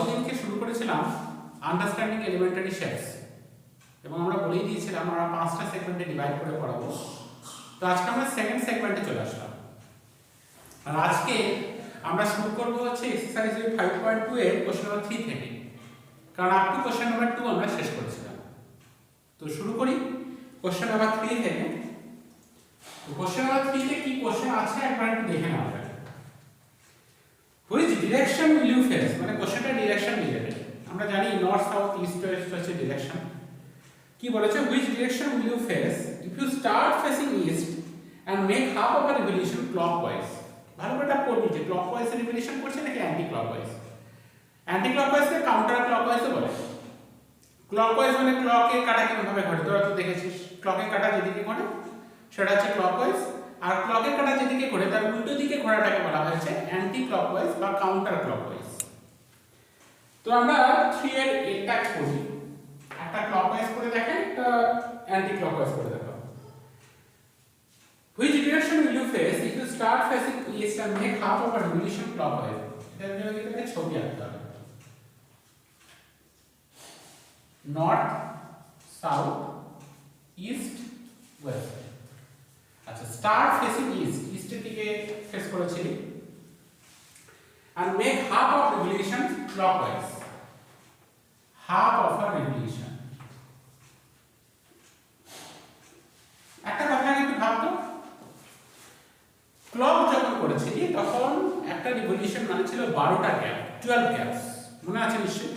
গতদিনকে শুরু করেছিলাম understanding elementary shapes এবং আমরা বলেই দিয়েছিলাম আমরা 5টা সেগমেন্টে ডিভাইড করে পড়াবো। তো আজকে আমরা সেকেন্ড সেগমেন্টে চলে আসলাম। আর আজকে আমরা শুরু করব হচ্ছে এক্সারসাইজ 5.2 এর কোশ্চেন নাম্বার 3 থেকে, কারণ আপ টু কোশ্চেন নাম্বার 2 আমরা শেষ করেছিলাম। তো শুরু করি কোশ্চেন নাম্বার 3 থেকে। তো কোশ্চেন নাম্বার 3 তে কি কোশ্চেন আছে একবার একটু দেখে নাও। Which direction will you face, মানে কোশ্চেনটা ডিরেকশন রিলেটেড। আমরা জানি নর্থ সাউথ ইস্ট ওয়েস্ট হচ্ছে ডিরেকশন। কি বলেছে, which direction will you face if you start facing east and make half of a revolution clockwise. ভালো করে পড়বি যে ক্লকওয়াইজ রিভলিউশন করছে নাকি অ্যান্টি ক্লকওয়াইজ। অ্যান্টি ক্লকওয়াইজকে কাউন্টার ক্লকওয়াইজও বলে। ক্লকওয়াইজ মানে ক্লকের কাঁটা কিভাবে ঘোরে, তোরা তো দেখেছিস ক্লকের কাঁটা যেদিকে ঘোরে সেটা হচ্ছে ক্লকওয়াইজ, আর ক্লকের কাঁটা যেদিকে ঘোরে তার উল্টো দিকে ঘোরাটাকে বলা হয়েছে অ্যান্টি ক্লকওয়াইজ বা কাউন্টার ক্লকওয়াইজ। তো আমরা 3 এর এটা করি, একটা ক্লকওয়াইজ করে দেখেন, একটা অ্যান্টি ক্লকওয়াইজ করে দেখো। Which direction will you face if you start facing east and make half of a revolution clockwise? এটার জন্য একটা ছবি আঁকতে হবে। North south east West. আচ্ছা, স্টার্ট ফেসিং ইস্ট, ইস্টের দিকে ফেস করেছিলি, and make half of revolution clockwise, half of a revolution। একটা কথা একটু ভাবতো, ক্লক যখন করেছিলি তখন একটা রিভলিউশন মানে ছিল 12টা গ্যাপ, 12 গ্যাপস, মনে আছে নিশ্চয়ই?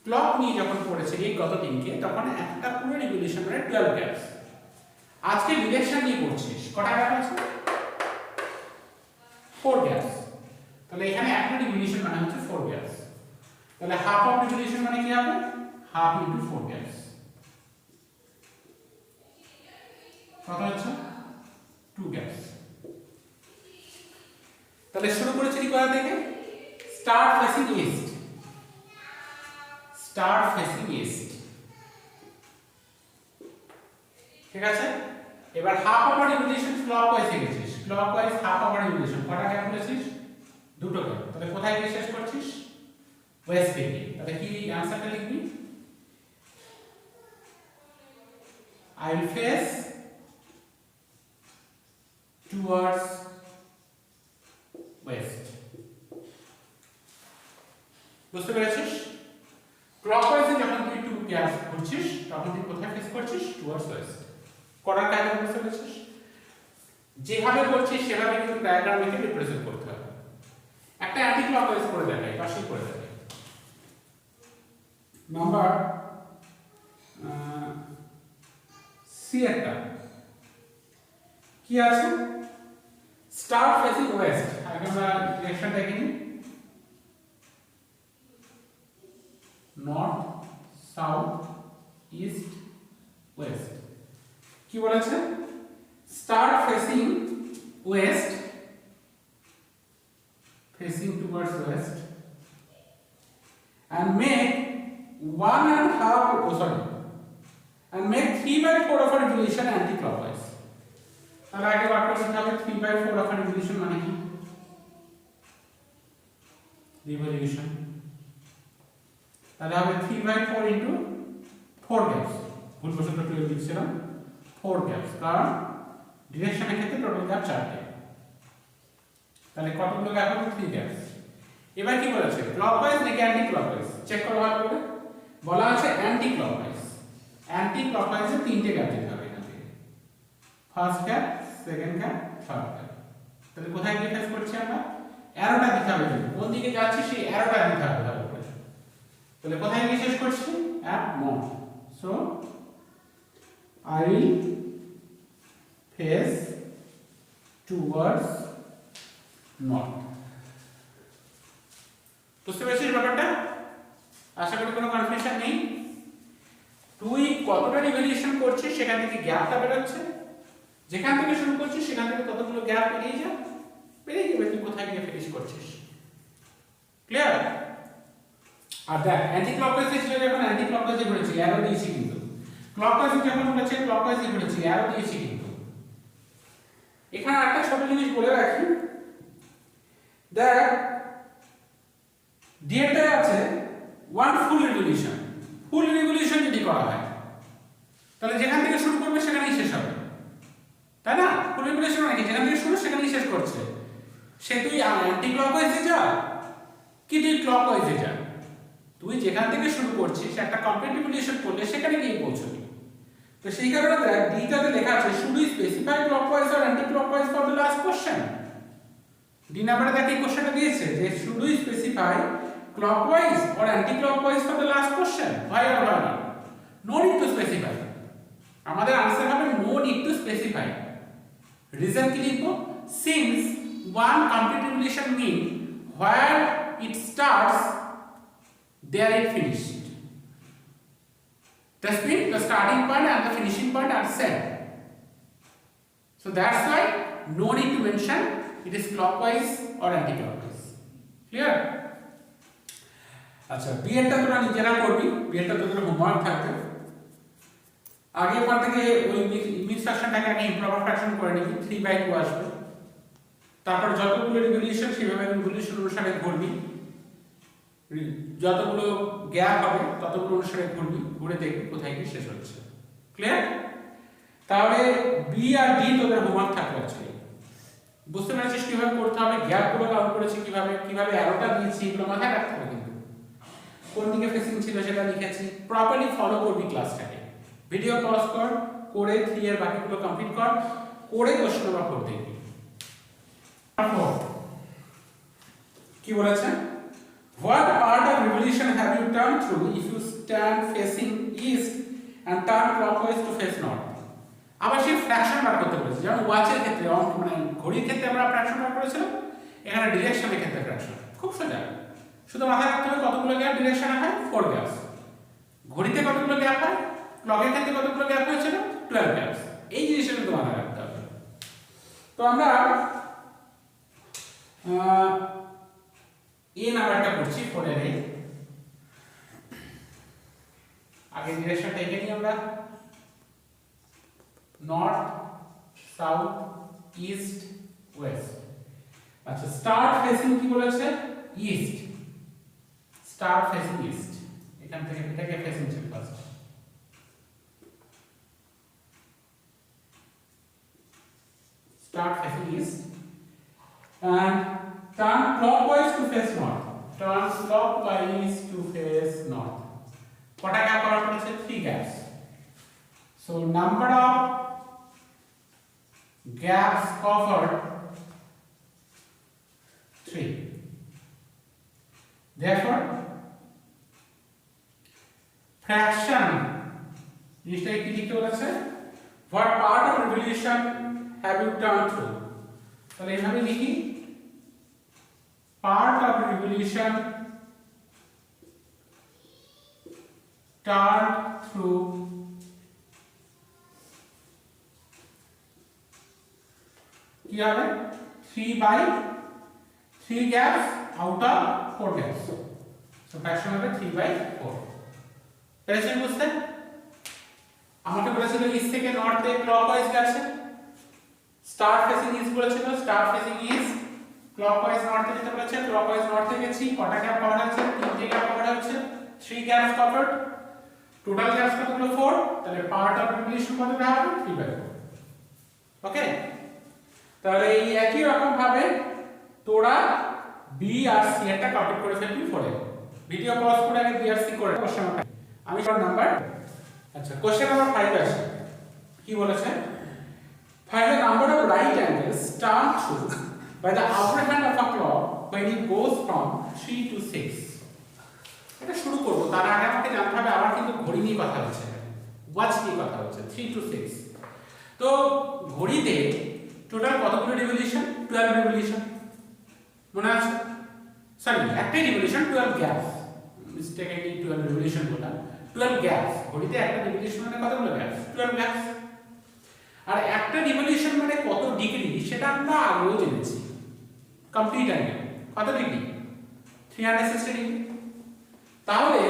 ক্লক নিয়ে যখন পড়েছিলি গত দিনকে তখন একটা পুরো রিভলিউশন মানে 12 গ্যাপস। আজকে ডিরেকশন নিয়ে পড়ছিস, কটা গ্যাপ আছে? 4 গ্যাপস। তাহলে এখানে একটা রিভলিউশন মানে হচ্ছে 4 গ্যাপস। তাহলে হাফ অফ রিভলিউশন মানে কি হবে? Half into 4 gaps. কত হচ্ছে? 2 গ্যাপস। তাহলে শুরু করেছিলি কোথা থেকে? Start facing east, start facing east, ঠিক আছে? এবার হাফ আওয়ার রিভলিউশন ক্লকওয়াইজে গেছিস, ক্লকওয়াইজ হাফ আওয়ার রিভলিউশন কটা গ্যাপ বলেছিস? 2টো গ্যাপ। তাহলে কোথায় গিয়ে শেষ করছিস? ওয়েস্ট থেকে। তাহলে কি आंसरটা লিখবি? I will face towards west। বুঝতে পেরেছিস? ক্লকওয়াইজে যখন তুই 2 গ্যাপ করছিস তখন তুই কোথায় ফেস করছিস? Towards West. করার কাজ বুঝতে পেরেছিস? যেভাবে করছিস সেভাবে কিন্তু ডায়াগ্রামে রিপ্রেজেন্ট করতে হবে। একটা অ্যান্টি ক্লকওয়াইজ করে দেখাই, পাশেই করে দেখাই। নাম্বার সি একটা কি আছে? Start facing West. আগে আমরা ডিরেকশন দেখিনি, নর্থ সাউথ ইস্ট ওয়েস্ট। কি বলেছে? Start facing West, facing towards West, and make 3/4 of a revolution anti-clockwise। তাহলে আগে বার করতে হবে 3/4 of a revolution মানে কি? রিভলিউশন। তাহলে হবে 3/4 into 4 গ্যাপস। ভুলবশত 12 লিখছিলাম, 4 গ্যাপস, কারণ ডিরেকশনের ক্ষেত্রে টোটাল গ্যাপ 4টে। তাহলে কতগুলো গ্যাপ হবে? 3 গ্যাপস। এবার কি বলেছে? ক্লকওয়াইজ নাকি অ্যান্টি ক্লকওয়াইজ? চেক করো ভালো করে। বলা আছে অ্যান্টি ক্লকওয়াইজ। অ্যান্টি ক্লকওয়াইজে 3টে গ্যাপ দিতে হবে এখান থেকে, first gap, second gap, third gap. তাহলে কোথায় গিয়ে ফেস করছি আমরা? অ্যারোটা দিতে হবে, কোন দিকে যাচ্ছি সেই অ্যারোটা দিতে হবে ভালো করে। তাহলে কোথায় গিয়ে শেষ করছি? At north. So I will face towards north। বুঝতে পেরেছিস ব্যাপারটা? আশা করি কোনো কনফিউশন নেই। তুই কতটা রিভলিউশন করছিস সেখান থেকে গ্যাপটা বেরোচ্ছে, যেখান থেকে শুরু করছিস সেখান থেকে কতগুলো গ্যাপ বেরিয়ে যাবে তুই কোথায় গিয়ে ফিনিশ করছিস। ক্লিয়ার? আর দেখ অ্যান্টি ক্লকওয়াইজে ছিল যখন অ্যান্টি ক্লকওয়াইজে ঘুরেছি, অ্যারো দিয়েছি, কিন্তু ক্লকওয়াইজে যখন বলেছে ক্লকওয়াইজে ঘুরেছি, অ্যারো দিয়েছি। কিন্তু এখানে একটা ছোট জিনিস বলে রাখি, দেখ ডি এরটায় আছে ওয়ান ফুল রিভলিউশন। ফুল রিভলিউশন যদি করা হয় তাহলে যেখান থেকে শুরু করবে সেখানেই শেষ হবে, তাই না? ফুল রিভলিউশন মানে কি, যেখান থেকে শুরু সেখানেই শেষ করছে। সে তুই অ্যান্টি ক্লকওয়াইজে যা কি তুই ক্লকওয়াইজে যা, তুই যেখান থেকে শুরু করছিস একটা কমপ্লিট রিভলিউশন করলে সেখানে গিয়ে পৌঁছবি। তো সেই কারণে দেখ ডিটাতে লেখা আছে should we specify clockwise or anti clockwise for the last question. D নাম্বারে দেখ এই কোশ্চেনটা দিয়েছে যে should we specify clockwise or anti clockwise for the last question, why or why not. No need to specify, আমাদের answer হবে no need to specify. Reason কি লিখবো, since one complete revolution mean where it starts there it finished. That means the starting point and the finishing point are same. So that's why no need to mention it is clockwise or anti-clockwise. Clear? আচ্ছা B এরটা তোরা নিজেরা করবি, B এরটা তোদের homework থাকবে। আগে পর থেকে ওই মিক্স ফ্র্যাকশনটাকে আগে ইমপ্রপার ফ্র্যাকশন করে নিবি, 3/2 আসবে। তারপর যতগুলো রিভলিউশন সেভাবে রিভলিউশন অনুসারে ঘুরবি, যতগুলো গ্যাপ হবে ততগুলো অনুসারে ঘুরবি, ঘুরে দেখবি কোথায় কি শেষ হচ্ছে। ক্লিয়ার? তাহলে বি আর ডি তোদের হোমওয়ার্ক থাকবে আজকে। বুঝতে পেরেছিস কিভাবে করতে হবে, গ্যাপগুলো কাউন্ট করেছি কিভাবে, কিভাবে অ্যারোটা দিয়েছি, এগুলো মাথায় রাখতে হবে। কিন্তু কোন দিকে ফেসিং ছিল সেটা লিখেছি, প্রপারলি ফলো করবি ক্লাসটাকে। ভিডিও পজ কর, করে 3 এর বাকিগুলো কমপ্লিট কর, করে কোশ্চেন নাম্বার 4 দেখবি। কি বলেছে, what part of revolution have you turned through if you stand facing east and turn clockwise to face north? আবার সেই ফ্র্যাকশন বার করতে বলেছে, যেমন ওয়াচের ক্ষেত্রে মানে ঘড়ির ক্ষেত্রে আমরা ফ্র্যাকশন বার করেছিলাম, এখানে ডিরেকশনের ক্ষেত্রে ফ্র্যাকশন। খুব সোজা, শুধু মাথায় রাখতে হবে কতগুলো গ্যাপ ডিরেকশনে হয়, 4 গ্যাপস। ঘড়িতে কতগুলো গ্যাপ হয়, ক্লকের ক্ষেত্রে কতগুলো গ্যাপ হয়েছিল, 12 গ্যাপস। এই জিনিসটা কিন্তু মাথায় রাখতে হবে। তো আমরা এই নাম্বারটা করছি 4 এর আগে ডিরেকশনটা এখানে আমরা নর্থ সাউথ ইস্ট ওয়েস্ট। আচ্ছা স্টার্ট ফেসিং কি বলেছে, ইস্ট। স্টার্ট ফেসিং ইস্ট, এখান থেকে এটাকে ফেসিং ছিল first. Start facing east and turn clockwise to face north. Turn clockwise to face north. কটা গ্যাপ কভার করেছে, 3 gaps. So number of gaps covered 3. Therefore fraction জিনিসটা কি লিখতে বলেছে, what part of revolution have you turned through? তাহলে এইভাবে লিখি, part of revolution turned through কি হবে, 3/3 gaps out of 4 gaps. So fraction হবে 3/4. পেরেছেন বুঝতে? আমাকে বলেছিল ইস্ট থেকে নর্থে ক্লকওয়াইজ গেছে, স্টার্ট ফেসিং ইস্ট বলেছিল, স্টার্ট ফেসিং ইস্ট, ক্লকওয়াইজ নর্থে যেতে বলেছে, ক্লকওয়াইজ নর্থে গেছি, কটা গ্যাপ কভার হয়েছে, 3টে গ্যাপ কভার হয়েছে, 3 গ্যাপস কভারড। টোটাল গ্যাপস কতগুলো, 4। তাহলে পার্ট অফ রিভলিউশন কতটা হবে, 3/4। ওকে, তাহলে এই একই রকম ভাবে তোরা বি আর সি এরটা কমপ্লিট করে ফেলবি 4 এ। ভিডিও পজ করে আগে বি আর সি করে কোশ্চেন নাম্বার, আমি সব নাম্বার। আচ্ছা কোশ্চেন নাম্বার 5 আসে, কি বলেছে, find the number of right angles turned through by the upper hand of a clock when it goes from 3 to 6. এটা শুরু করব, তার আগে আমাকে জানতে হবে আবার কিন্তু ঘড়ি নিয়ে কথা হচ্ছে, ওয়াচ নিয়ে কথা হচ্ছে, 3 to 6। তো ঘড়িতে টোটাল কতগুলো রিভলিউশন, 12 রিভলিউশন, মনে আছে? সরি একটাই রিভলিউশন, 12 গ্যাপস, মিস্টেকলি 12 রিভলিউশন বললাম, 12 গ্যাপস। ঘড়িতে একটা রিভলিউশন মানে কতগুলো গ্যাপস, 12 গ্যাপস। আর একটা রিভলিউশন মানে কত ডিগ্রি সেটা আমরা আগেও জেনেছি, কমপ্লিট অ্যাঙ্গেল কত ডিগ্রি, 360 ডিগ্রি। তাহলে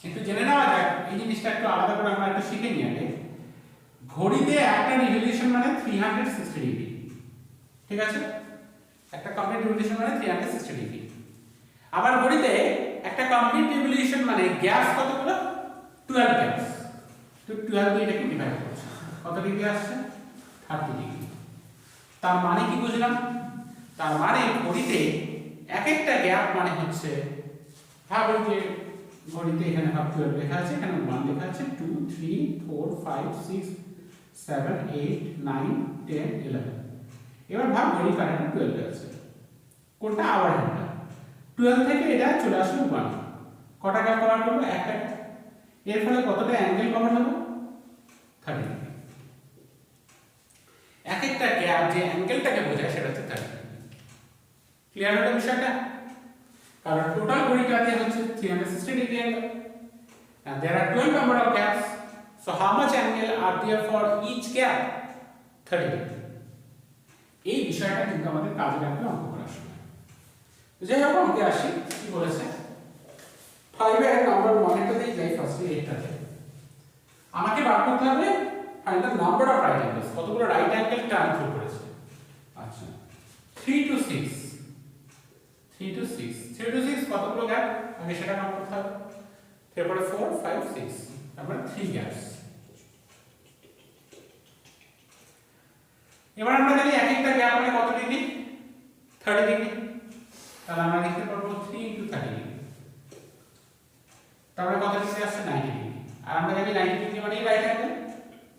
একটু জেনে নেওয়া যাক এই জিনিসটা, একটু আলাদা করে আমরা একটু শিখে নিই আগে। ঘড়িতে একটা রিভলিউশন মানে 360 ডিগ্রি, ঠিক আছে? একটা কমপ্লিট রিভলিউশন মানে 360 ডিগ্রি। আবার ঘড়িতে একটা কমপ্লিট রিভলিউশন মানে গ্যাপস কতগুলো 12 গ্যাপস, তো 12 দিয়ে এটাকে ডিভাইড করছি, কত ডিগ্রি আসছে 30 ডিগ্রি। তার মানে কি বুঝলাম? তার মানে ঘড়িতে এক একটা গ্যাপ মানে হচ্ছে, ভাবুন যে ঘড়িতে এখানে হাফ 12 লেখা আছে, এখানে 1 লেখা আছে, 2 3 4 5 6 7 8 9 10 11। এবার ভাব ঘড়ি কাঁটাটা 12 আছে, কোনটা আওয়ার হ্যান্ডটা, 12 থেকে এটা চলে আসলো 1, কটা গ্যাপ কভার করবো? একটা। এর ফলে কতটা অ্যাঙ্গেল কভার হবে? 30 ডিগ্রি। এক একটা গ্যাপ যে অ্যাঙ্গেলটাকে বোঝায় সেটা হচ্ছে 30 ডিগ্রি। ক্লিয়ার হলো বিষয়টা? কারণ টোটাল ঘড়িটাতে হচ্ছে 360 degree angle, and there are 12 number of gaps, so how much angle are there for each gap? 30 degree. এই বিষয়টা কিন্তু আমাদের কাজে লাগবে অঙ্ক করার সময়। তো যাই হোক অঙ্কে আসি, কি বলেছে 5 এর নাম্বার 1টাতেই যাই, ফার্স্টে এইটাতে আমাকে বার করতে হবে find the number of right angles, কতগুলো রাইট অ্যাঙ্গেল টার্ন থ্রু করেছে। আচ্ছা 3 to 6 কতগুলো গ্যাপ আগে সেটা কাউন্ট করতে হবে, তারপরে 4 5 6, তারপরে 3 গ্যাপস। এবার আমরা জানি এক একটা গ্যাপ মানে কত ডিগ্রি 30 ডিগ্রি, তাহলে আমরা লিখতে পারবো 3 * 30 ডিগ্রি, তারপরে কত ডিগ্রি আসছে 90 ডিগ্রি। আর আমরা জানি 90 ডিগ্রি মানে রাইট অ্যাঙ্গেল,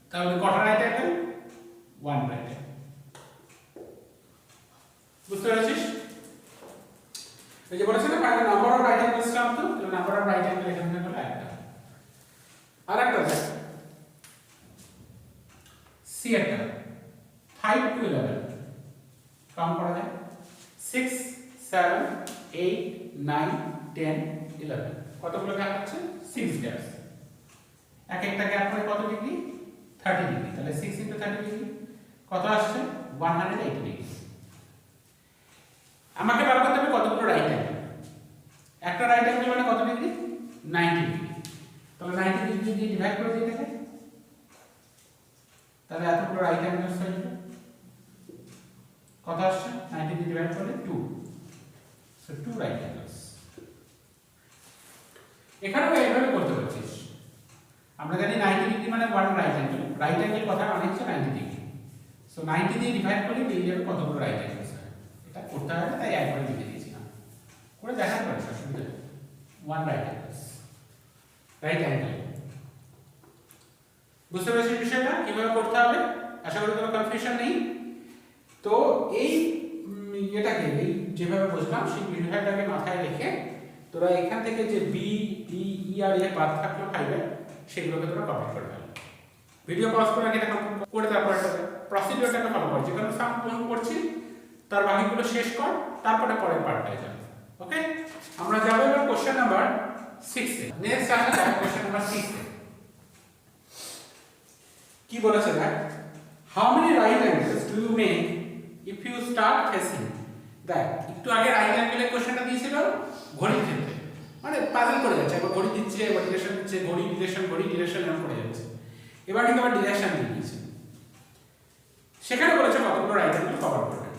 তাহলে কটা রাইট অ্যাঙ্গেল 1 রাইট অ্যাঙ্গেল। বুঝতে পেরেছিস? এই যে বলেছে না find the number of right angles term, তো তাহলে নাম্বার অফ রাইট অ্যাঙ্গেল এখানে হলো একটা। আর একটা দেখ সি একটা 5 to 11 কাউন্ট করা যায়, 6 7 8 9 10 11, কতগুলো গ্যাপ আছে 6 গ্যাপস। এক একটা গ্যাপ মানে কত ডিগ্রি 30 ডিগ্রি, তাহলে 6 * 30 ডিগ্রি কত আসছে 180 ডিগ্রি। আমাকে বার করতে হবে কতগুলো রাইট অ্যাঙ্গেল, একটা রাইট অ্যাঙ্গেল মানে কত ডিগ্রি 90 ডিগ্রি, তাহলে 90 ডিগ্রি দিয়ে ডিভাইড করে দিতে হবে, তাহলে এতগুলো রাইট অ্যাঙ্গেলস হয়ে যাবে, কত আসছে 90 দিয়ে ডিভাইড করলে 2, সো 2 রাইট অ্যাঙ্গেলস। এখানেও এইভাবে করতে পারছিস, আমরা জানি 90 ডিগ্রি মানে 1 রাইট অ্যাঙ্গেল, রাইট অ্যাঙ্গেল কথা মানে হচ্ছে 90 ডিগ্রি, সো 90 দিয়ে ডিভাইড করলে পেয়ে যাবে কতগুলো রাইট অ্যাঙ্গেলস হয়। এটা করতে হবে তাই একবারে লিখে দিয়েছিলাম, করে দেখাতে পারিস অসুবিধা নেই, 1 রাইট অ্যাঙ্গেলস, রাইট অ্যাঙ্গেল। বুঝতে পেরেছিস বিষয়টা কিভাবে করতে হবে? আশা করি কোনো কনফিউশন নেই। তো এই এটাকে এই যেভাবে বুঝলাম সেই বিষয়টাকে মাথায় রেখে তোরা এখান থেকে যে বি ডি ই আর এ বাদ থাকলো 5 এর, সেগুলোকে তোরা কমপ্লিট করে ফেল। ভিডিও পজ করে এটা কমপ্লিট করে তারপর প্রসিডিউরটাকে ফলো কর, যেখানে সাম পূরণ করছি তার বাকিগুলো শেষ কর, তারপরে পরের পার্টটায় যাবে। ওকে, আমরা যাব এবার কোশ্চেন নাম্বার 6 এ। নেক্সট আসলে কোশ্চেন নাম্বার 6 এ কি বলেছে দেখ, how many right angles do you make if you start facing. দেখ একটু আগে রাইট অ্যাঙ্গেলের কোশ্চেনটা দিয়েছিল ঘড়ির ক্ষেত্রে, মানে পাজল করে যাচ্ছে, একবার ঘড়ি দিচ্ছে, একবার ডিরেকশন দিচ্ছে, ঘড়ি ডিরেকশন এরকম করে যাচ্ছে। এবার কিন্তু আবার ডিরেকশন দিয়ে দিয়েছে, সেখানে বলেছে কতগুলো রাইট অ্যাঙ্গেল কভার করবে।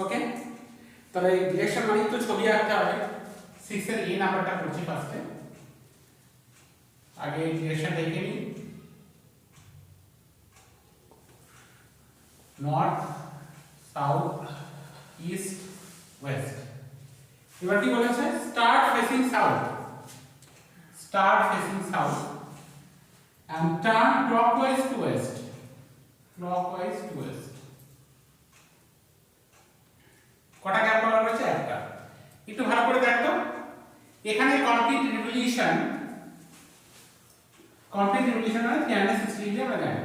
ওকে, তাহলে ডিরেকশন মানে তো ছবি আঁকতে হবে। 6 এর এই নাম্বারটা করছি ফার্স্টে, আগে ডিরেকশন দেখে নিই, নর্থ সাউথ ইস্ট ওয়েস্ট। এবার কি বলেছে start facing south, start facing south and turn clockwise to west, clockwise to west. কটা গ্যাপ কভার করেছে একটা, একটু ভালো করে দেখো এখানে কমপ্লিট রিভলিউশন মানে 360 ডিগ্রি আমরা জানি,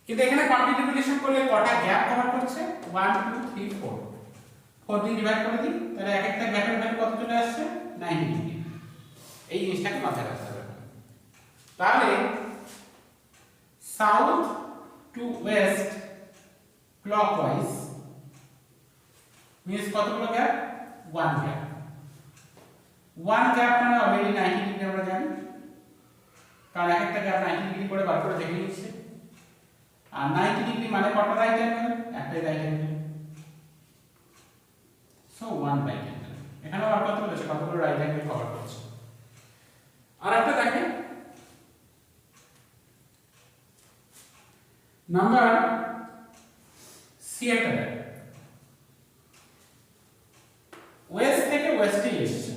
কিন্তু এখানে কমপ্লিট রিভলিউশন করলে কটা গ্যাপ কভার করছে 1 2 3 4 দিয়ে ডিভাইড করে দিই, তাহলে এক একটা গ্যাপের ভ্যালু কত চলে আসছে 90 ডিগ্রি। এই জিনিসটাকে মাথায় রাখতে হবে। তাহলে south two west clockwise means কতগুলো গ্যাপ 1 গ্যাপ, 1 গ্যাপ মানে অলরেডি 90 ডিগ্রি আমরা জানি, কারণ এক একটা গ্যাপ 90 ডিগ্রি করে বার করে দেখে নিচ্ছে। আর 90 ডিগ্রি মানে কত রাইট অ্যাঙ্গেল, একটাই right angle, so 1 right angle. এখানে বার করতে বলেছে কতগুলো রাইট অ্যাঙ্গেল কভার করছে। আর একটা দেখেন নাম্বার সি একটা দেখ, ওয়েস্ট থেকে ওয়েস্টে এসেছে,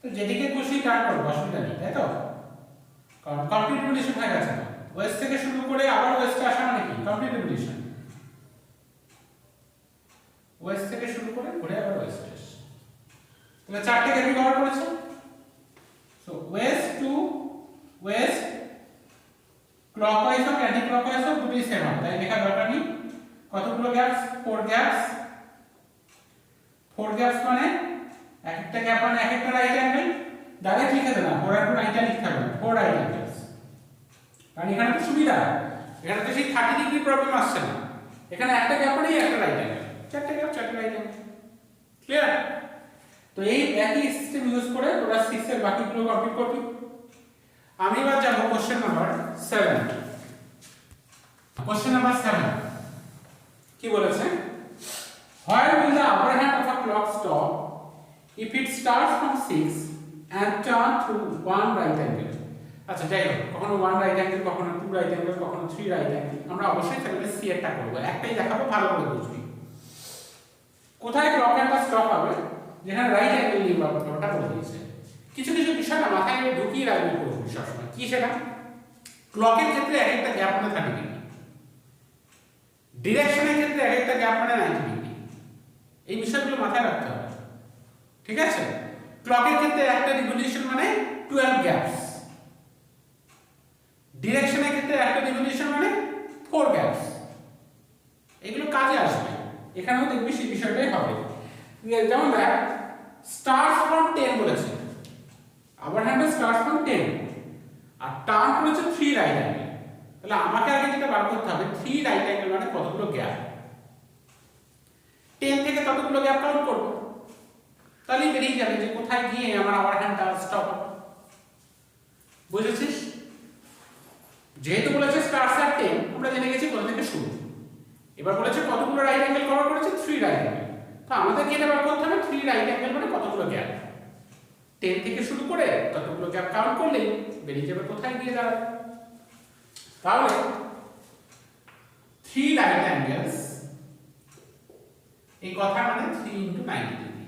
তো যেদিকে খুশি টার্ন করবো, অসুবিধা নেই, তাই তো? কারণ কমপ্লিট রিলেশন হয়ে গেছে না, ওয়েস্ট থেকে শুরু করে আবার ওয়েস্টে আসা মানে কি কমপ্লিট রিলেশন, ওয়েস্ট থেকে শুরু করে ঘুরে আবার ওয়েস্টে এসেছে। তাহলে চারটে গ্যাপ কভার করেছে। So west to west, clockwise হোক অ্যান্টি ক্লকওয়াইজ হোক দুটোই সেম হবে, তাই লেখা দরকার নেই। কতগুলো গ্যাপস? 4 গ্যাপস। 4 গ্যাপস মানে এক একটা গ্যাপ মানে এক একটা রাইট অ্যাঙ্গেল। ডাইরেক্ট লিখে দেনা 4 আর 2 রাইট লিখতে হবে, 4 রাইট অ্যাঙ্গেলস। কারণ এখানে তো সুবিধা, এখানে তো সেই 30 ডিগ্রি প্রবলেম আসছে না, এখানে একটা গ্যাপ মানেই একটা রাইট অ্যাঙ্গেল, চারটে গ্যাপ চারটে রাইট অ্যাঙ্গেল। ক্লিয়ার? তো এই একই সিস্টেম ইউজ করে তোরা 6 এর বাকিগুলো কমপ্লিট করবি। আমি এবার যাব কোশ্চেন নাম্বার 7। কোশ্চেন নাম্বার 7 কি বলেছে? Where will the upper hand of a clock stop if it starts from 6 and turn to 1 right angle? আচ্ছা যাই হোক, কখনো 1 রাইট অ্যাঙ্গেল, কখনো 2 রাইট অ্যাঙ্গেল, কখনো 3 রাইট অ্যাঙ্গেল। আমরা অবশ্যই তাহলে সি এরটা করব, একটাই দেখাবো, ভালো করে বুঝবি। কোথায় ক্লক হ্যান্ডটা স্টপ হবে? যেখানে রাইট অ্যাঙ্গেল নিয়ে ওটা বলে দিয়েছে। কিছু কিছু বিষয় না মাথায় ঢুকিয়ে রাখবি করবি সবসময়। কি সেটা? ক্লকের ক্ষেত্রে এক একটা গ্যাপ মানে 30 ডিগ্রি, ডিরেকশনের ক্ষেত্রে এক একটা গ্যাপ মানে 90 ডিগ্রি। এই বিষয়গুলো মাথায় রাখতে হবে, ঠিক আছে? ক্লকের ক্ষেত্রে একটা রিভলিউশন মানে 12 গ্যাপস, ডিরেকশনের ক্ষেত্রে একটা রিভলিউশন মানে 4 গ্যাপস। এগুলো কাজে আসবে, এখানেও দেখবি সেই বিষয়টাই হবে। যেমন দেখ স্টার্টস ফ্রম 10 বলেছে, আবার হ্যান্ড স্টার্টস ফ্রম 10 আর টার্ন করেছে 3 রাইট অ্যাঙ্গেল। তাহলে আমাকে আগে যেটা বার করতে হবে 3 রাইট অ্যাঙ্গেল মানে কতগুলো গ্যাপ, 10 থেকে কতগুলো গ্যাপ কাউন্ট করব, তাহলেই বেরিয়ে যাবে যে কোথায় গিয়ে আমার আবার হ্যান্ডটা স্টপ হবে। বুঝেছিস? যেহেতু বলেছে স্টার্টস এট 10, আমরা জেনে গেছি কোথা থেকে শুরু। এবার বলেছে কতগুলো রাইট অ্যাঙ্গেল কভার করেছে, 3 রাইট অ্যাঙ্গেল। তো আমাদের কি এটা বার করতে হবে 3 রাইট অ্যাঙ্গেল মানে কতগুলো গ্যাপ, 10 থেকে শুরু করে ততগুলো গ্যাপ কাউন্ট করলেই বেরিয়ে যাবে কোথায় গিয়ে দাঁড়াবে। তাহলে 3 রাইট অ্যাঙ্গেলস, এই কথা মানে 3 into 90 ডিগ্রি,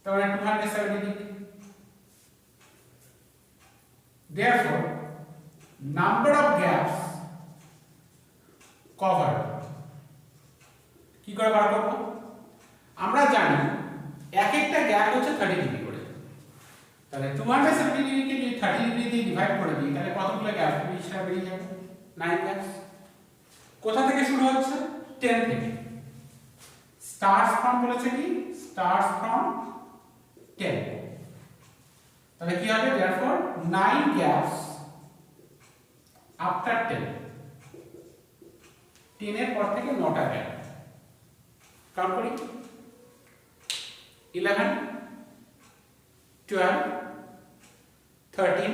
তাহলে 270 degree. Therefore, number of gaps covered কি করে বার করব? আমরা জানি এক একটা গ্যাপ হচ্ছে 30 ডিগ্রি করে, তাহলে 270 ডিগ্রিকে যদি 30 ডিগ্রি দিয়ে ডিভাইড করে দিই তাহলে কতগুলো গ্যাপ সেটা বেরিয়ে যাবে, 9 গ্যাপস। কোথা থেকে শুরু হচ্ছে? 10 থেকে। স্টার্টস ফ্রম বলেছে কি? Starts from 10। তাহলে কি হবে? therefore 9 gaps after 10, 10 এর পর থেকে 9টা গ্যাপ কাউন্ট করি। 11 12 13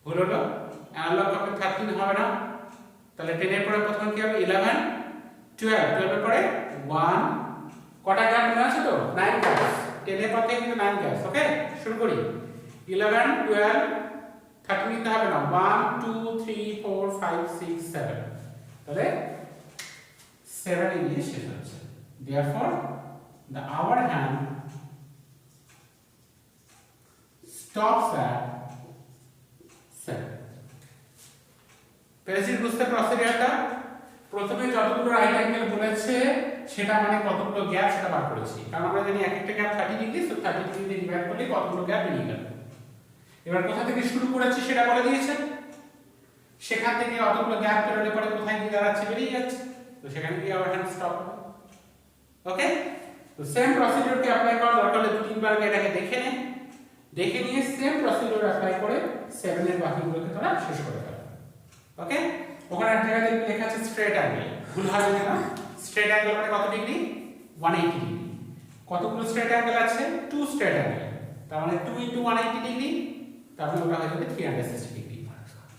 হলো না, অ্যানালগ হবে 13 হবে না, তাহলে 10 এর পরে প্রথম কি হবে? 11 12, 12 এর পরে 1, কটা গ্যাপ মনে আছে তো? 9 গ্যাপস। 10 এর পর থেকে কিন্তু 9 গ্যাপস। ওকে, শুরু করি। 11 12 13 নিতে হবে না, 1 2 3 4 5 6 7, তাহলে 7 এ গিয়ে শেষ হচ্ছে। therefore the hour hand stops at 7. পেরেছিস বুঝতে প্রসিডিউরটা? প্রথমে যতগুলো রাইট অ্যাঙ্গেল বলেছে সেটা মানে কতগুলো গ্যাপ সেটা বার করেছি, কারণ আমরা জানি এক একটা গ্যাপ 30 ডিগ্রি, সো 30 ডিগ্রি দিয়ে ডিভাইড করলে কতগুলো গ্যাপ বেরিয়ে গেল। এবার কোথা থেকে শুরু করেছি সেটা বলে দিয়েছে, সেখান থেকে অতগুলো গ্যাপ বেরোলে পরে কোথায় গিয়ে দাঁড়াচ্ছে, বেরিয়ে যাচ্ছে, তো সেখানে গিয়ে আবার হ্যান্ড স্টপ হবে। ওকে, তো সেম প্রসিডিউরকে অ্যাপ্লাই করা দরকার হলে 2-3 বার এটাকে দেখে নে, দেখে নিয়ে সেম প্রসিডিউর অ্যাপ্লাই করে 7 এর বাকিগুলোকে তোরা শেষ করে ফেল। ওকে, ওখানে এক জায়গায় দেখবি লেখা আছে স্ট্রেট অ্যাঙ্গেল, ভুল হবে না। স্ট্রেট অ্যাঙ্গেল মানে কত ডিগ্রি? 180 ডিগ্রি। কতগুলো স্ট্রেট অ্যাঙ্গেল আছে? 2 স্ট্রেট অ্যাঙ্গেল, তার মানে 2 into 180 ডিগ্রি, তার মানে ওটা হয়ে যাবে 360 ডিগ্রি।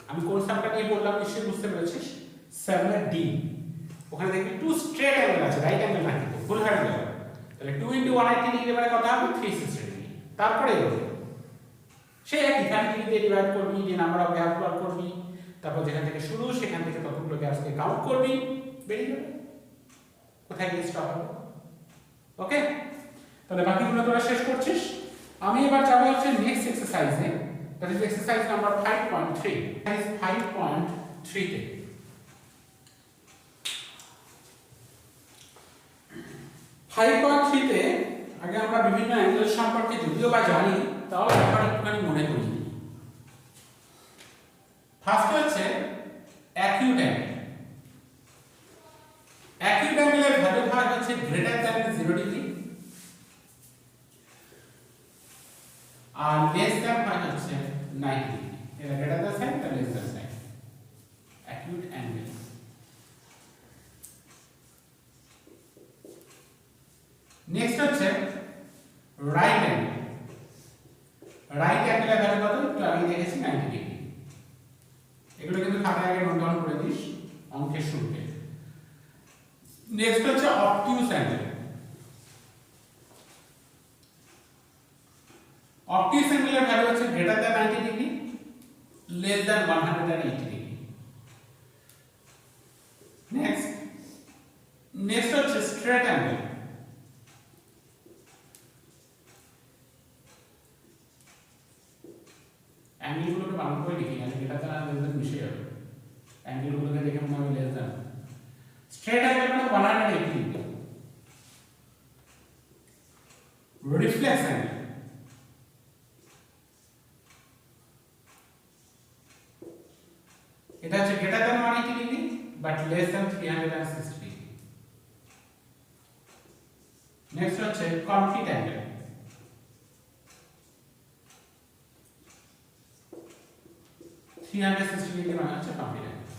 আমি কোন সামটা নিয়ে বললাম নিশ্চয়ই বুঝতে পেরেছিস? 7 এর ডি, ওখানে দেখবি টু স্ট্রেট অ্যাঙ্গেল আছে, রাইট অ্যাঙ্গেল না কিন্তু ভুল হয়ে গেল। তাহলে 2 * 180 ডিগ্রি মানে কত হবে 360 ডিগ্রি। তারপরে এগোবে সেই একই tan ডিগ্রি দিয়ে ডিভাইড করবি, যে নাম্বার অফ গ্যাপ প্লট করবি, তারপর যেখান থেকে শুরু সেখান থেকে ততগুলো গ্যাপসকে কাউন্ট করবি, বেরিয়ে যাবে কোথায় গিয়ে স্টপ হবে। ওকে, তাহলে বাকিগুলো তোরা শেষ করছিস। আমি এবার যাব হচ্ছে নেক্সট এক্সারসাইজে, that is exercise number 5.3। That is 5.3 তে 5.3 তে আগে আমরা বিভিন্ন অ্যাঙ্গেল সম্পর্কে যদিও বা জানি, তাও একবার একটুখানি মনে করি। ফার্স্ট হচ্ছে অ্যাকিউট অ্যাঙ্গেল। অ্যাকিউট অ্যাঙ্গেলের ভ্যালু হয় হচ্ছে গ্রেটার দ্যান 0 ডিগ্রি আর লেস দ্যান হয় হচ্ছে 90 ডিগ্রি। এটা গ্রেটার দ্যান সাইন, এটা less than sign, acute angle. Next হচ্ছে রাইট অ্যাঙ্গেল। রাইট অ্যাঙ্গেলের ভ্যালু কত? একটু আগে দেখেছি 90 ডিগ্রি। এগুলো কিন্তু খাতায় আগে নোট ডাউন করে দিস অঙ্কের শুরুতে। নেক্সট হচ্ছে অবটিউস অ্যাঙ্গেল। অবটিউস অ্যাঙ্গেলের ভ্যালু হচ্ছে greater than 90 degree, less than 180 degree. Next হচ্ছে স্ট্রেট অ্যাঙ্গেল। অ্যাঙ্গেলগুলোকে বানান করে লিখি, মানে গ্রেটার দ্যান আর লেস দ্যান মিশে যাবে। অ্যাঙ্গেলগুলোকে দেখে মনে হবে লেস দ্যান। স্ট্রেট অ্যাঙ্গেল মানে 180 ডিগ্রি। Reflex angle. এটা হচ্ছে greater than 180 degree but less than 360 degree. Next হচ্ছে কমপ্লিট অ্যাঙ্গেল। ডিগ্রি মানে হচ্ছে কমপ্লিট অ্যাঙ্গেল।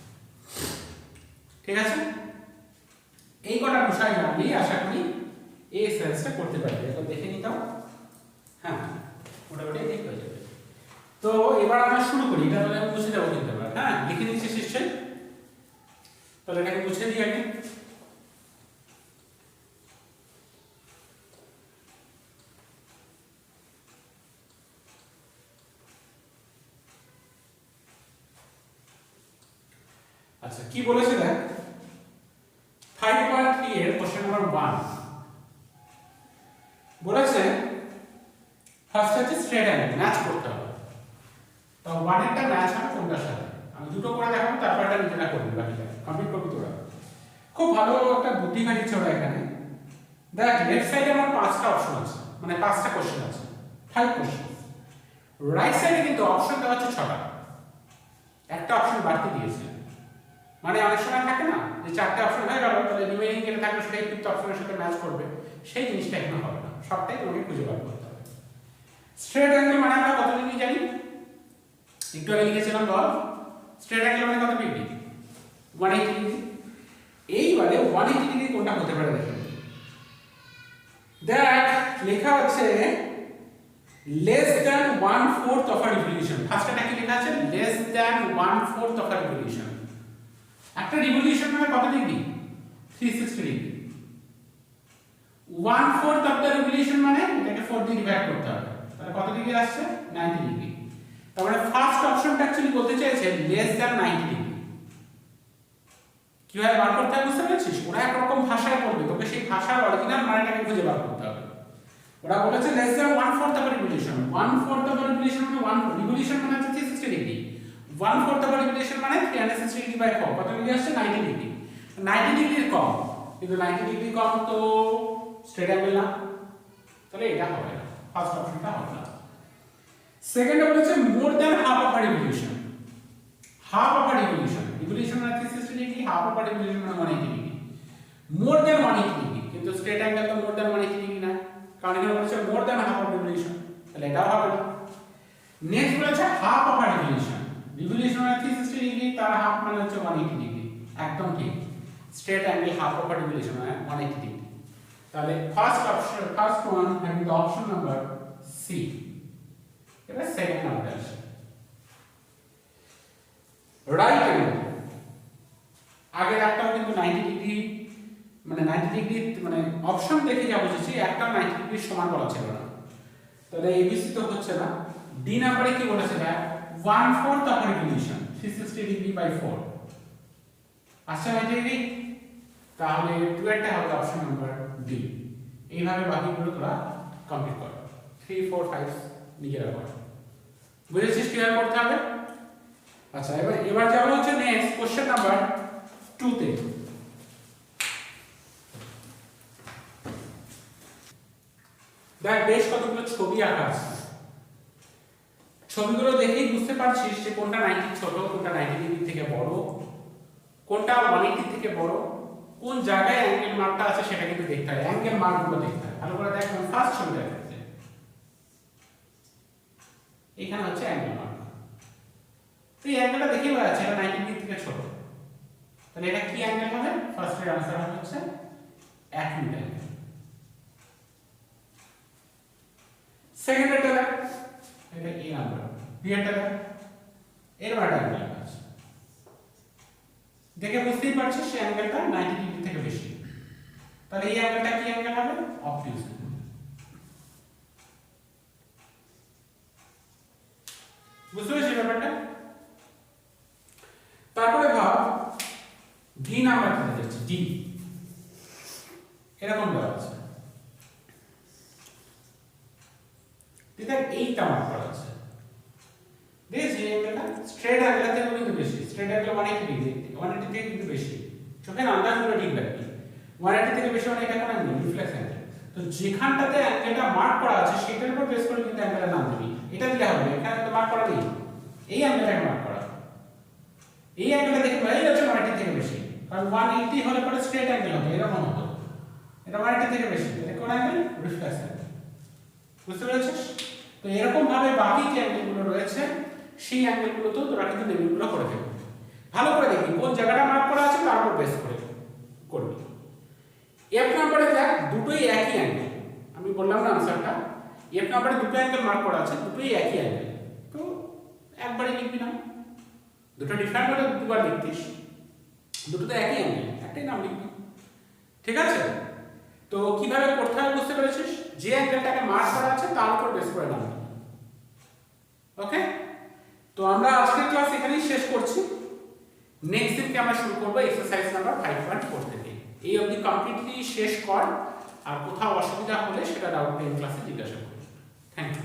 ঠিক আছে, এই কটা বিষয় জানলেই আশা করি এই এক্সারসাইজটা করতে পারবে। এটা দেখে নিতাম, হ্যাঁ মোটামুটি ঠিক হয়ে যাবে। তো এবার আমরা শুরু করি। এটা তাহলে আমি মুছে যাবো কিন্তু এবার, হ্যাঁ লিখে নিচ্ছি নিশ্চয়ই। তাহলে এটাকে মুছে দিই আগে। আচ্ছা কি বলেছে দেখ, 5.3 এর কোশ্চেন নাম্বার 1 বলেছে ফার্স্ট হচ্ছে স্ট্রেট অ্যাঙ্গেল ম্যাচ করতে হবে। তো 1 এরটা ম্যাচ হবে কোনটার সাথে? আমি দুটো করে দেখাবো, তারপর এটা নিজেরা করবি, বাকিটা কমপ্লিট করবি তোরা। খুব ভালো একটা বুদ্ধি খাটিয়েছে ওরা এখানে। দেখ লেফট সাইডে আমার 5টা অপশন আছে, মানে 5টা কোশ্চেন আছে, 5 কোশ্চেন। রাইট সাইডে কিন্তু অপশন দেওয়া আছে 6টা, একটা অপশন বাড়তি দিয়েছে। মানে অনেক সময় থাকে না যে 4টে অপশন হয়ে গেল, তাহলে রিমেইনিং যেটা থাকবে সেটাই 5th অপশনের সাথে ম্যাচ করবে, সেই জিনিসটা এখানে হবে না, সবটাই তোমাকে খুঁজে বার করতে হবে। স্ট্রেট অ্যাঙ্গেল মানে আমরা কত ডিগ্রি জানি? একটু আগে লিখেছিলাম বল, স্ট্রেট অ্যাঙ্গেল মানে কত ডিগ্রি? 180 ডিগ্রি। এইবারে 180 ডিগ্রি কোনটা হতে পারে দেখুন। দেখ লেখা আছে less than 1/4 of a revolution। ফার্স্টটা কি লেখা আছে? less than 1/4 of a revolution। একটা রিভলিউশন মানে কত degree? 360 degree. 1/4 of the revolution মানে এটাকে 4 দিয়ে ডিভাইড করতে হবে, তাহলে কত ডিগ্রি আসছে? 90 ডিগ্রি। তার মানে ফার্স্ট অপশনটা অ্যাকচুয়ালি বলতে চাইছে লেস দ্যান 90 ডিগ্রি। কিভাবে বার করতে হবে বুঝতে পেরেছিস? ওরা একরকম ভাষায় বলবে, তোকে সেই ভাষার অরিজিনাল মানেটাকে খুঁজে বার করতে হবে। ওরা বলেছে less than 1/4 of revolution. 1/4 of revolution মানে 1 রিভলিউশন মানে হচ্ছে 360 ডিগ্রি। 1/4 অফ রিভলিউশন মানে 360 ডিগ্রি বাই 4 কত ডিগ্রি আসছে? 90 ডিগ্রি। 90 ডিগ্রির কম, কিন্তু 90 ডিগ্রি কম তো স্ট্রেট অ্যাঙ্গেল না, তাহলে এটা হবে না, ফার্স্ট অপশনটা হবে না। সেকেন্ডে বলেছে more than half of revolution. Half of revolution, revolution মানে 360 ডিগ্রি, হাফ অফ রিভলিউশন মানে 180 ডিগ্রি। মোর দ্যান 180 ডিগ্রি, কিন্তু স্ট্রেট অ্যাঙ্গেল তো মোর দ্যান 180 ডিগ্রি না, কারণ এখানে বলেছে more than half of revolution, তাহলে এটাও হবে না। নেক্সট বলেছে হাফ অফ রিভলিউশন। রিভলিউশন মানে 360 ডিগ্রি, তার হাফ মানে হচ্ছে 180 ডিগ্রি, একদম ঠিক। Straight angle half of revolution মানে 180 ডিগ্রি। তাহলে first option, first one having the option number C. এবার সেকেন্ড নাম্বার আসে রাইট অ্যাঙ্গেল। আগের একটাও কিন্তু 90 ডিগ্রি মানে 90 ডিগ্রি মানে অপশন দেখে যা বুঝেছি একটাও 90 ডিগ্রি সমান বলা ছিল না, তাহলে এবিসি তো হচ্ছে না। ডি নাম্বারে কি বলেছে ভাই 1/4 অফ রিভলিউশন 360 ডিগ্রি বাই 4 আসছে 90 ডিগ্রি, তাহলে 2 এরটা হবে অপশন নাম্বার ডি। এইভাবে বাকিগুলো তোরা কমপ্লিট কর 3 4 5 নিজেরা কর, বুঝেছিস কিভাবে করতে হবে? আচ্ছা এবার যাবো হচ্ছে নেক্সট কোশ্চেন নাম্বার 2 তে। দেখ বেশ কতগুলো ছবি আঁকা আছে, ছবিগুলো দেখেই বুঝতে পারছিস যে কোনটা 90 ছোট, কোনটা 90 ডিগ্রি থেকে বড়, কোনটা 180 থেকে বড়, কোন জায়গায় অ্যাঙ্গেল মার্কটা আছে সেটা কিন্তু দেখতে হয়, অ্যাঙ্গেল মার্কগুলো দেখতে হয় ভালো করে। দেখ ফার্স্ট ছবিটা দেখতে, এখানে হচ্ছে অ্যাঙ্গেল মার্ক, তো এই অ্যাঙ্গেলটা দেখেই বোঝা যাচ্ছে এটা 90 ডিগ্রি থেকে ছোট, তাহলে এটা কি অ্যাঙ্গেল হবে? ফার্স্ট এর आंसर হচ্ছে অ্যাকিউট অ্যাঙ্গেল। সেকেন্ড এটা দেখ, এটা এ নাম্বার, বি এটা দেখ, এর বারটা অ্যাঙ্গেল আছে, দেখে বুঝতেই পারছিস সেই অ্যাঙ্গেলটা 90 ডিগ্রি থেকে বেশি, তাহলে এই অ্যাঙ্গেলটা কি অ্যাঙ্গেল হবে? অবটিউজ। বুঝতে পেরেছিস ব্যাপারটা? তারপরে ভাব ডি নাম্বারটা দেখছি, ডি এরকম দেওয়া আছে, দেখ এইটা মার্ক করা আছে, দেখেছিস এই অ্যাঙ্গেলটা স্ট্রেট অ্যাঙ্গেল থেকে কিন্তু বেশি, স্ট্রেট অ্যাঙ্গেল 180 ডিগ্রি, 180 থেকে কিন্তু বেশি, চোখের আন্দাজগুলো ঠিক রাখবি, 180 থেকে বেশি মানে এটা কোন অ্যাঙ্গেল? Reflex angle. তো যেখানটাতে অ্যাঙ্গেলটা মার্ক করা আছে সেটার উপর বেস করে কিন্তু অ্যাঙ্গেলের নাম দিবি, এটা দিলে হবে, এখানে তো মার্ক করা নেই, এই অ্যাঙ্গেলটাকে মার্ক করা, এই অ্যাঙ্গেলটা দেখে এই হচ্ছে 180 থেকে বেশি, কারণ 180 হলে পরে স্ট্রেট অ্যাঙ্গেল হবে, এরকম হবে, এটা 180 থেকে বেশি, এটা কোন অ্যাঙ্গেল? Reflex angle. বুঝতে পেরেছিস? তো এরকম ভাবে বাকি যে অ্যাঙ্গেলগুলো রয়েছে সেই অ্যাঙ্গেলগুলোতেও তোরা কিন্তু লেবেলগুলো করে দেবি, ভালো করে দেখবি কোন জায়গাটা মার্ক করা আছে তার উপর বেস করে করবি। এফ নাম্বারে দেখ দুটোই একই অ্যাঙ্গেল, আমি বললাম না আনসারটা, এফ নাম্বারে দুটো অ্যাঙ্গেল মার্ক করা আছে, দুটোই একই অ্যাঙ্গেল, তো একবারই লিখবি না, দুটো ডিফারেন্ট হলে দুবার লিখতিস, দুটো তো একই অ্যাঙ্গেল, একটাই নাম লিখবি, ঠিক আছে? তো কিভাবে করতে হবে বুঝতে পেরেছিস? যে অ্যাঙ্গেলটাকে মার্ক করা আছে তার উপর বেস করে নাম লিখবি। ওকে, তো আমরা আজকের ক্লাস এখানেই শেষ করছি, নেক্সট দিনকে আমরা শুরু করব এক্সারসাইজ নাম্বার 5.4 থেকে। এই অবধি কমপ্লিটলি শেষ কর, আর কোথাও অসুবিধা হলে সেটা ডাউট ক্লাসে জিজ্ঞাসা করুন। Thank you.